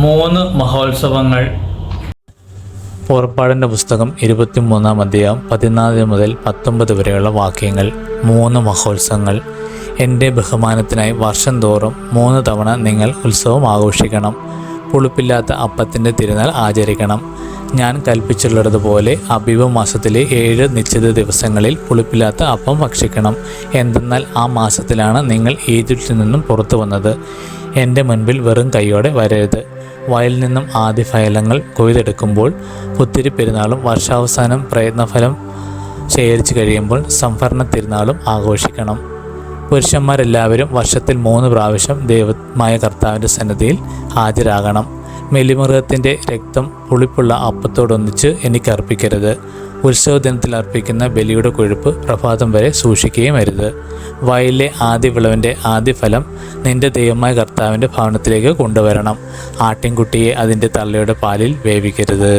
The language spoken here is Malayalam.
മൂന്ന് മഹോത്സവങ്ങൾ. പുറപ്പാടിൻ്റെ പുസ്തകം 23-ാം അധ്യായം 14 മുതൽ 19 വരെയുള്ള വാക്യങ്ങൾ. 3 മഹോത്സവങ്ങൾ. എൻ്റെ ബഹുമാനത്തിനായി വർഷം തോറും 3 തവണ നിങ്ങൾ ഉത്സവം ആഘോഷിക്കണം. പുളിപ്പില്ലാത്ത അപ്പത്തിൻ്റെ തിരുനാൾ ആചരിക്കണം. ഞാൻ കൽപ്പിച്ചുള്ളതുപോലെ അബീബ് മാസത്തിലെ 7 നിശ്ചിത ദിവസങ്ങളിൽ പുളിപ്പില്ലാത്ത അപ്പം ഭക്ഷിക്കണം. എന്തെന്നാൽ ആ മാസത്തിലാണ് നിങ്ങൾ ഈജിപ്തിൽ നിന്നും പുറത്തു വന്നത്. എൻ്റെ മുൻപിൽ വെറും കൈയോടെ വരരുത്. വയലിൽ നിന്നും ആദ്യ ഫലങ്ങൾ കൊയ്തെടുക്കുമ്പോൾ പുത്തിരി പെരുന്നാളും വർഷാവസാനം പ്രയത്നഫലം ശേഖരിച്ചു കഴിയുമ്പോൾ സംഭരണ തിരുനാളും ആഘോഷിക്കണം. പുരുഷന്മാരെല്ലാവരും വർഷത്തിൽ 3 പ്രാവശ്യം ദൈവമായ കർത്താവിൻ്റെ സന്നിധിയിൽ ഹാജരാകണം. മെലിമൃഗത്തിൻ്റെ രക്തം പുളിപ്പുള്ള അപ്പത്തോടൊന്നിച്ച് എനിക്ക് അർപ്പിക്കരുത്. ഉത്സവ ദിനത്തിൽ അർപ്പിക്കുന്ന ബലിയുടെ കൊഴുപ്പ് പ്രഭാതം വരെ സൂക്ഷിക്കുകയും അരുത്. വയലിലെ ആദ്യ വിളവിൻ്റെ ആദ്യ ഫലം നിന്റെ ദൈവമായ കർത്താവിൻ്റെ ഭവനത്തിലേക്ക് കൊണ്ടുവരണം. ആട്ടിൻകുട്ടിയെ അതിൻ്റെ തള്ളയുടെ പാലിൽ വേവിക്കരുത്.